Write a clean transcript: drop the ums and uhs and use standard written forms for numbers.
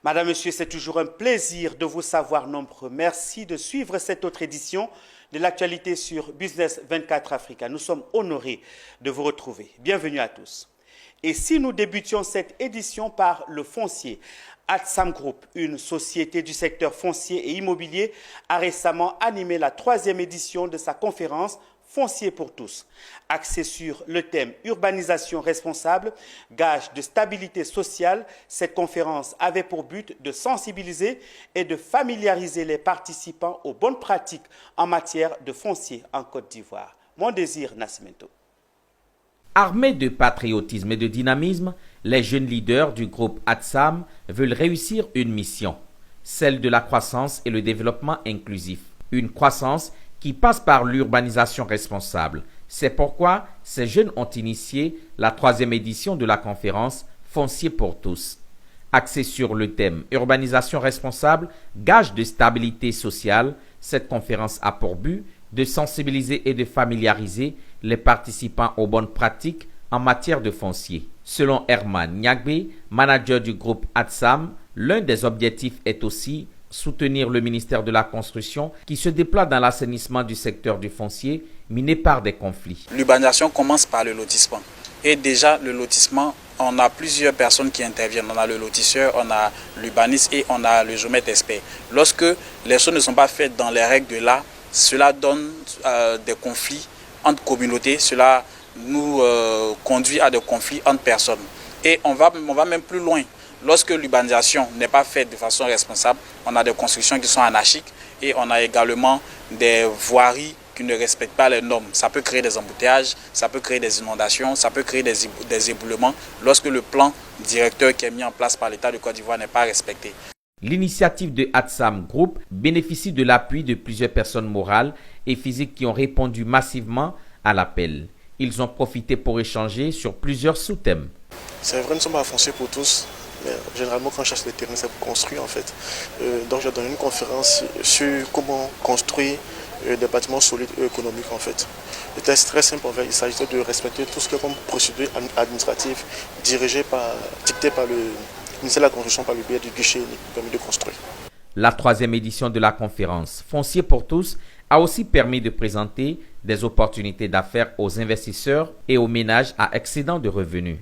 Madame, Monsieur, c'est toujours un plaisir de vous savoir nombreux. Merci de suivre cette autre édition de l'actualité sur Business 24 Africa. Nous sommes honorés de vous retrouver. Bienvenue à tous. Et si nous débutions cette édition par le foncier, Atsam Group, une société du secteur foncier et immobilier, a récemment animé la 3e édition de sa conférence Foncier pour tous, axée sur le thème urbanisation responsable, gage de stabilité sociale. Cette conférence avait pour but de sensibiliser et de familiariser les participants aux bonnes pratiques en matière de foncier en Côte d'Ivoire. Mon désir, Nascimento. Armés de patriotisme et de dynamisme, les jeunes leaders du groupe Atsam veulent réussir une mission, celle de la croissance et le développement inclusif. Une croissance qui passe par l'urbanisation responsable. C'est pourquoi ces jeunes ont initié la 3e édition de la conférence Foncier pour tous. Axée sur le thème urbanisation responsable, gage de stabilité sociale, cette conférence a pour but de sensibiliser et de familiariser les participants aux bonnes pratiques en matière de foncier. Selon Herman Nyagbe, manager du groupe Atsam, l'un des objectifs est aussi soutenir le ministère de la Construction qui se déploie dans l'assainissement du secteur du foncier miné par des conflits. L'urbanisation commence par le lotissement. Et déjà, le lotissement, on a plusieurs personnes qui interviennent. On a le lotisseur, on a l'urbaniste et on a le géomètre expert. Lorsque les choses ne sont pas faites dans les règles de l'art, cela donne des conflits entre communautés, cela nous conduit à des conflits entre personnes. Et on va même plus loin. Lorsque l'urbanisation n'est pas faite de façon responsable, on a des constructions qui sont anarchiques et on a également des voiries qui ne respectent pas les normes. Ça peut créer des embouteillages, ça peut créer des inondations, ça peut créer des éboulements lorsque le plan directeur qui est mis en place par l'État de Côte d'Ivoire n'est pas respecté. L'initiative de Atsam Group bénéficie de l'appui de plusieurs personnes morales et physiques qui ont répondu massivement à l'appel. Ils ont profité pour échanger sur plusieurs sous-thèmes. C'est vrai, nous sommes à Foncier pour tous. Mais généralement, quand on cherche le terrain, c'est pour construire en fait. Donc, j'ai donné une conférence sur comment construire des bâtiments solides et économiques en fait. C'était très simple en fait. Il s'agissait de respecter tout ce qui est comme procédure administrative dictée par le ministère de la Construction par le biais du guichet unique qui permet de construire. La 3e édition de la conférence Foncier pour tous a aussi permis de présenter des opportunités d'affaires aux investisseurs et aux ménages à excédent de revenus.